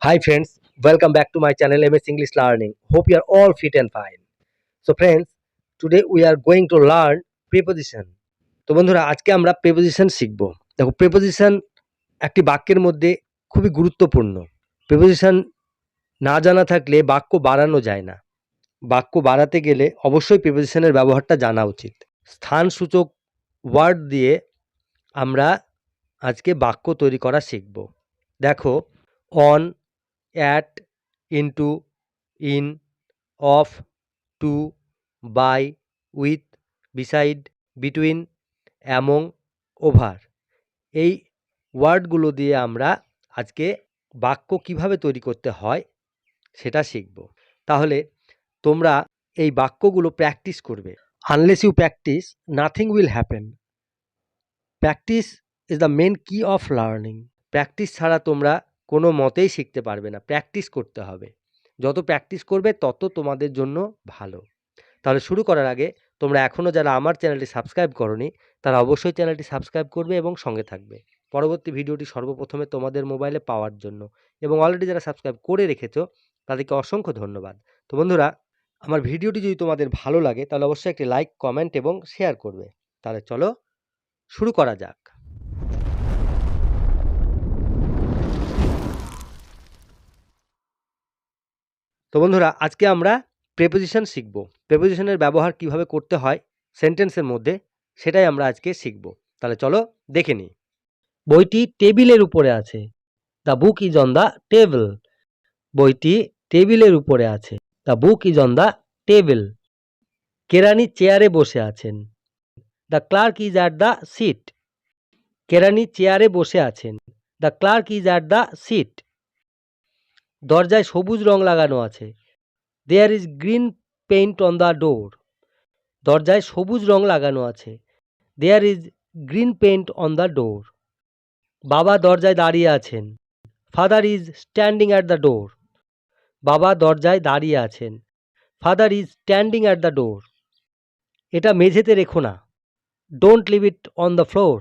Hi friends, welcome back to my channel MS English Learning. Hope you are all fit and fine. So friends, today we are going to learn preposition. তো বন্ধুরা আজকে আমরা preposition শিখব। দেখো preposition একটি বাক্যের মধ্যে খুবই গুরুত্বপূর্ণ। preposition না জানা থাকলে বাক্য বাড়ানো যায় না। বাক্য বাড়াতে গেলে অবশ্যই prepositionের ব্যবহারটা জানা উচিত। স্থানসূচক ওয়ার্ড দিয়ে আমরা আজকে বাক্য তৈরি করা শিখব। দেখো on, at, into, in, of, to, by, with, beside, between, among, over এই ওয়ার্ডগুলো দিয়ে আমরা আজকে বাক্য কিভাবে তৈরি করতে হয় সেটা শিখব। তাহলে তোমরা এই বাক্যগুলো প্র্যাকটিস করবে। Unless you practice nothing will happen. Practice is the main key of learning. Practice ছাড়া তোমরা কোনো মতেই শিখতে পারবে না। প্র্যাকটিস করতে হবে। যত প্র্যাকটিস করবে তত তোমাদের জন্য ভালো। তাহলে শুরু করার আগে তোমরা এখনও যারা আমার চ্যানেলটি সাবস্ক্রাইব করোনি তারা অবশ্যই চ্যানেলটি সাবস্ক্রাইব করবে এবং সঙ্গে থাকবে পরবর্তী ভিডিওটি সর্বপ্রথমে তোমাদের মোবাইলে পাওয়ার জন্য। এবং অলরেডি যারা সাবস্ক্রাইব করে রেখেছো তাদেরকে অসংখ্য ধন্যবাদ। তো বন্ধুরা, আমার ভিডিওটি যদি তোমাদের ভালো লাগে তাহলে অবশ্যই একটি লাইক, কমেন্ট এবং শেয়ার করবে। তাহলে চলো শুরু করা যাক। তো বন্ধুরা আজকে আমরা প্রেপোজিশন শিখব। প্রেপোজিশনের ব্যবহার কিভাবে করতে হয় সেন্টেন্সের মধ্যে সেটাই আমরা আজকে শিখব। তাহলে চলো দেখে নিই। বইটি টেবিলের উপরে আছে। The book is on the table. বইটি টেবিলের উপরে আছে। The book is on the table. কেরানি চেয়ারে বসে আছেন। The clerk is at the seat. কেরানি চেয়ারে বসে আছেন। The clerk is at the seat. দরজায় সবুজ রং লাগানো আছে। There is green paint on the door. দরজায় সবুজ রং লাগানো আছে। There is green paint on the door. বাবা দরজায় দাঁড়িয়ে আছেন। Father is standing at the door. বাবা দরজায় দাঁড়িয়ে আছেন। Father is standing at the door. এটা মেঝেতে রেখো না। Don't leave it on the floor.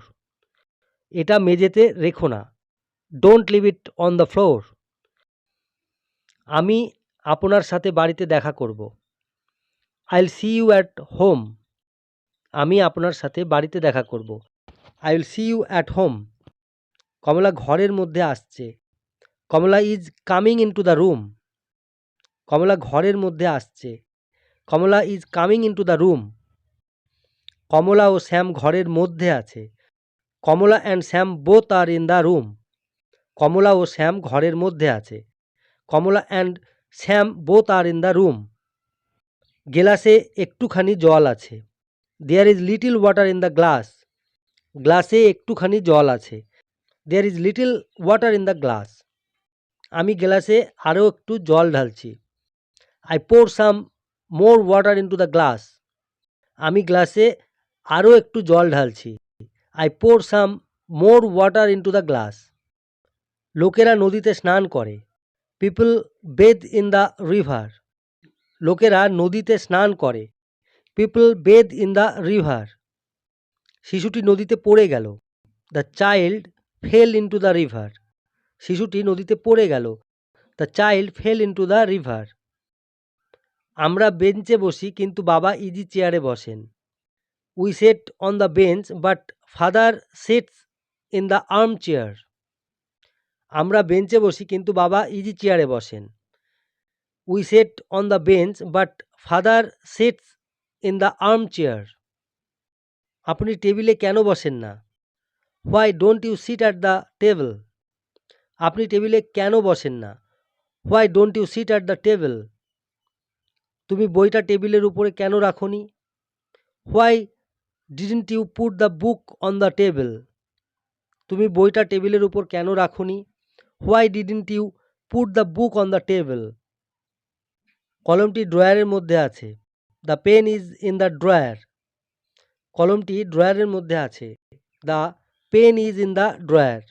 এটা মেঝেতে রেখো না। Don't leave it on the floor. আমি আপনার সাথে বাড়িতে দেখা করব। I will see you at home. আমি আপনার সাথে বাড়িতে দেখা করব। I will see you at home. Kamala ঘরের মধ্যে আসছে। Kamala is coming into the room. Kamala ঘরের মধ্যে আসছে। Kamala is coming into the room. Kamala ও শ্যাম ঘরের মধ্যে আছে। Kamala and Shyam both are in the room. Kamala ও শ্যাম ঘরের মধ্যে আছে। Kamala and Shyam both are in the room. গ্লাসে একটুখানি জল আছে। There is little water in the glass. গ্লাসে একটুখানি জল আছে। There is little water in the glass. আমি গ্লাসে আরও একটু জল ঢালছি। I pour some more water into the glass. আমি গ্লাসে আরও একটু জল ঢালছি। I pour some more water into the glass. লোকেরা নদীতে স্নান করে। People bathe in the river. লোকেরা নদীতে স্নান করে। People bathe in the river. শিশুটি নদীতে পড়ে গেল। The child fell into the river. শিশুটি নদীতে পড়ে গেল। The child fell into the river. আমরা বেঞ্চে বসি কিন্তু বাবা ইজি চেয়ারে বসেন। We set on the bench but father sets in the armchair. আমরা বেঞ্চে বসি কিন্তু বাবা ইজি চেয়ারে বসেন। We set on the bench but father sets in the armchair. আপনি টেবিলে কেন বসেন না? Why don't you sit at the table. আপনি টেবিলে কেন বসেন না? Why don't you sit at the table. তুমি বইটা টেবিলের উপরে কেন রাখোনি? Why didn't you put the book on the table. তুমি বইটা টেবিলের উপর কেন রাখোনি? Why didn't you put the book on the table. কলমটি ড্রয়ারের মধ্যে আছে। The pen is in the drawer. কলমটি ড্রয়ারের মধ্যে আছে। The pen is in the drawer.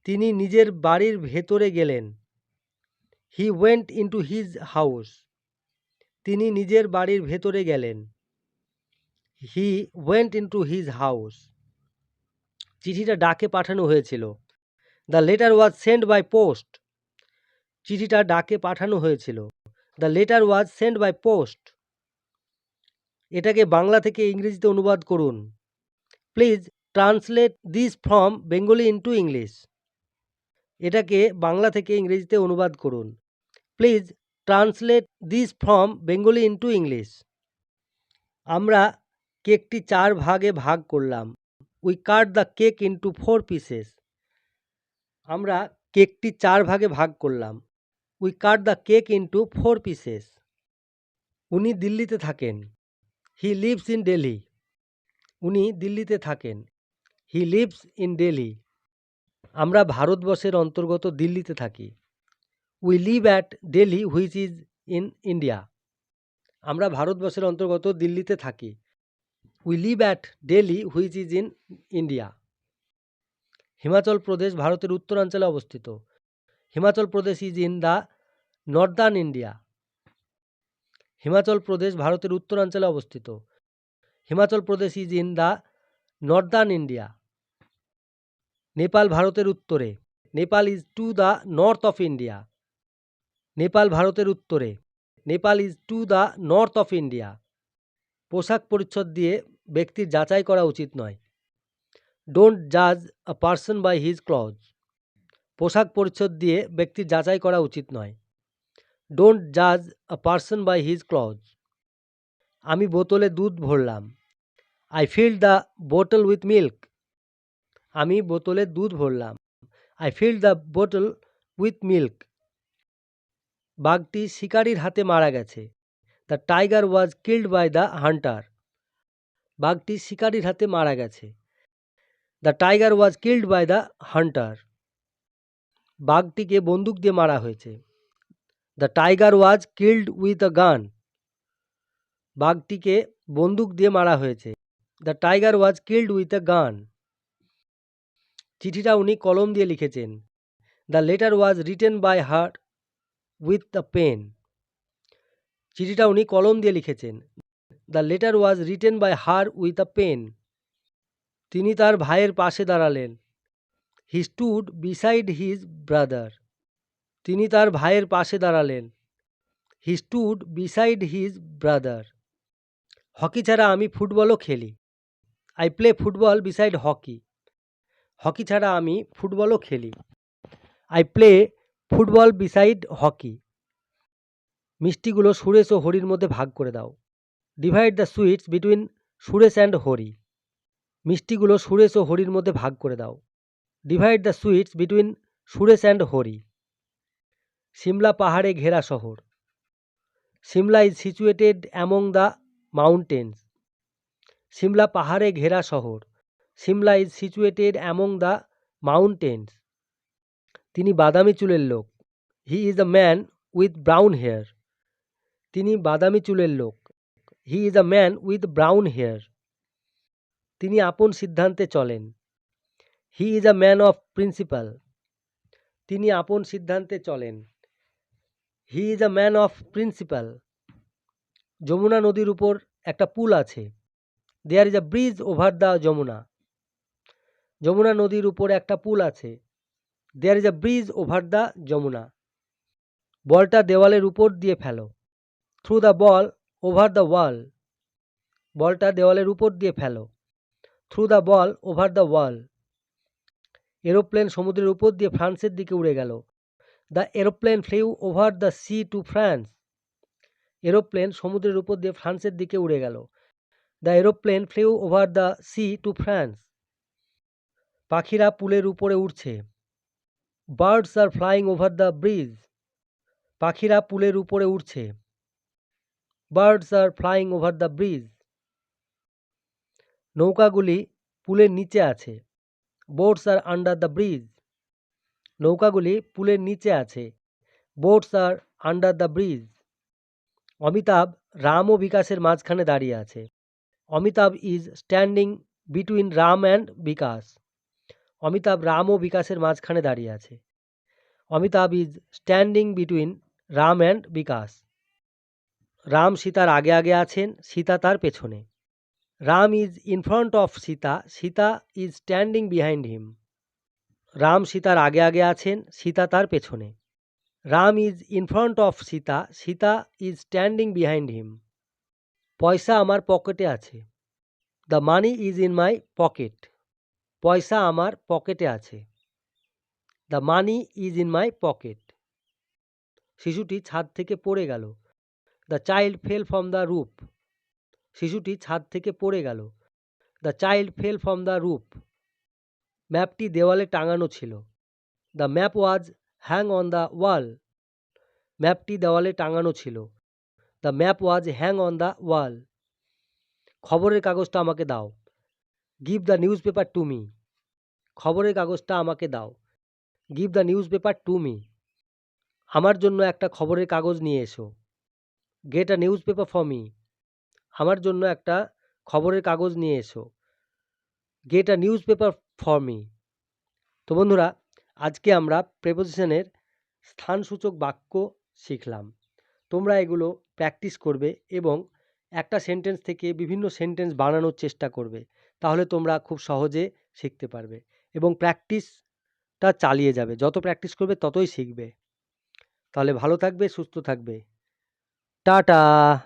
তিনি নিজের বাড়ির ভেতরে গেলেন। He went into his house. তিনি নিজের বাড়ির ভেতরে গেলেন। He went into his house. চিঠিটা ডাকে পাঠানো হয়েছিল। The letter was sent by post. চিঠিটা ডাকে পাঠানো হয়েছিল। The letter was sent by post. এটাকে বাংলা থেকে ইংরেজিতে অনুবাদ করুন। Please translate this from Bengali into English. এটাকে বাংলা থেকে ইংরেজিতে অনুবাদ করুন। Please translate this from Bengali into English. আমরা কেকটি 4 ভাগে ভাগ করলাম। We cut the cake into 4 pieces. আমরা কেকটি 4 ভাগে ভাগ করলাম। We cut the cake into 4 pieces. উনি দিল্লিতে থাকেন। He lives in Delhi. উনি দিল্লিতে থাকেন। He lives in Delhi. আমরা ভারতবর্ষের অন্তর্গত দিল্লিতে থাকি। We live at Delhi which is in India. আমরা ভারতবর্ষের অন্তর্গত দিল্লিতে থাকি। We live at Delhi which is in India. Himachal Pradesh ভারতের উত্তরাঞ্চলে অবস্থিত। Himachal Pradesh is in the northern India. Himachal Pradesh ভারতের উত্তরাঞ্চলে অবস্থিত। Himachal Pradesh is in the northern India. Nepal ভারতের উত্তরে। Nepal is to the north of India. Nepal ভারতের উত্তরে। Nepal is to the north of India. পোশাক পরিচ্ছদ দিয়ে ব্যক্তির যাচাই করা উচিত নয়। ডোন্ট জাজ a person by his cloth. পোশাক পরিচ্ছদ দিয়ে ব্যক্তির যাচাই করা উচিত নয়। ডোন্ট জাজ a person by his cloth. আমি বোতলে দুধ ভরলাম। আই ফিল্ড দ্য বোতল উইথ মিল্ক। আমি বোতলে দুধ ভরলাম। আই ফিল্ড দ্য বোতল উইথ মিল্ক। বাঘটি শিকারীর হাতে মারা গেছে। The tiger was killed by the hunter. বাঘটি শিকারীর হাতে মারা গেছে। The tiger was killed by the hunter. বাঘটিকে বন্দুক দিয়ে মারা হয়েছে। The tiger was killed with a gun. বাঘটিকে বন্দুক দিয়ে মারা হয়েছে। The tiger was killed with a gun. চিঠিটা উনি কলম দিয়ে লিখেছেন। The letter was written by her with the pen. চিঠিটা উনি কলম দিয়ে লিখেছেন। The letter was written by her with a pen. তিনি তার ভাইয়ের পাশে দাঁড়ালেন। He stood beside his brother. তিনি তার ভাইয়ের পাশে দাঁড়ালেন। He stood beside his brother. Hockey ছাড়া আমি ফুটবলও খেলি। I play football beside hockey. Hockey ছাড়া আমি ফুটবলও খেলি। I play football beside hockey. মিষ্টিগুলো সুরেশ ও হরির মধ্যে ভাগ করে দাও। Divide the sweets between Suresh and Hari. মিষ্টিগুলো সুরেশ ও হরির মধ্যে ভাগ করে দাও। Divide the sweets between Suresh and Hari. Shimla পাহাড়ে ঘেরা শহর। Shimla is situated among the mountains. Shimla পাহাড়ে ঘেরা শহর। Shimla is situated among the mountains. তিনি বাদামি চুলের লোক। He is a man with brown hair. তিনি বাদামি চুলের লোক। He is a man with brown hair. তিনি আপন সিদ্ধান্তে চলেন। He is a man of principle. তিনি আপন সিদ্ধান্তে চলেন। He is a man of principle. Yamuna নদীর উপর একটা পুল আছে। There is a bridge over the Yamuna. Yamuna নদীর উপর একটা পুল আছে। There is a bridge over the Yamuna. বলটা দেওয়ালের উপর দিয়ে ফেলো। Throw the ball over the wall. বলটা দেওয়ালের উপর দিয়ে ফেলো। Throw the ball over the wall. Aeroplane সমুদ্রের উপর দিয়ে ফ্রান্সের দিকে উড়ে গেল। The aeroplane flew over the sea to France. Aeroplane সমুদ্রের উপর দিয়ে ফ্রান্সের দিকে উড়ে গেল। The aeroplane flew over the sea to France. পাখিরা পুলের উপরে উড়ছে। Birds are flying over the bridge. পাখিরা পুলের উপরে উড়ছে। Birds are flying over the bridge. নৌকাগুলি পুলের নিচে আছে। Boats are under the bridge. নৌকাগুলি পুলের নিচে আছে। Boats are under the bridge. Amitabh Ram ও বিকাশের মাঝখানে দাঁড়িয়ে আছে। Amitabh is standing between Ram and Bikash. Amitabh Ram ও বিকাশের মাঝখানে দাঁড়িয়ে আছে। Amitabh is standing between Ram and Bikash. Ram সীতার আগে আগে আছেন, সীতা তার পেছনে। Ram is in front of Sita, Sita is standing behind him. Ram সীতার আগে আগে আছেন, সীতা তার পেছনে। Ram is in front of Sita, Sita is standing behind হিম। পয়সা আমার পকেটে আছে। The money is in my pocket. পয়সা আমার পকেটে আছে। The money is in my pocket. শিশুটি ছাদ থেকে পড়ে গেল। The child fell from the roof. শিশুটি ছাদ থেকে পড়ে গেল। The child fell from the roof. ম্যাপটি দেওয়ালে টাঙানো ছিল। The map was hang on the wall. ম্যাপটি দেওয়ালে টাঙানো ছিল। The map was hang on the wall. খবরের কাগজটা আমাকে দাও। Give the news paper to me. খবরের কাগজটা আমাকে দাও। Give the news paper to me. আমার জন্য একটা খবরের কাগজ নিয়ে এসো। Get a news paper for me. আমার জন্য একটা খবরের কাগজ নিয়ে এসো। Get a news paper for me. তো বন্ধুরা, আজকে আমরা প্রেপোজিশনের স্থানসূচক বাক্য শিখলাম। তোমরা এগুলো প্র্যাকটিস করবে এবং একটা সেন্টেন্স থেকে বিভিন্ন সেন্টেন্স বানানোর চেষ্টা করবে। তাহলে তোমরা খুব সহজে শিখতে পারবে এবং প্র্যাকটিসটা চালিয়ে যাবে। যত প্র্যাকটিস করবে ততই শিখবে। তাহলে ভালো থাকবে, সুস্থ থাকবে। টাটা।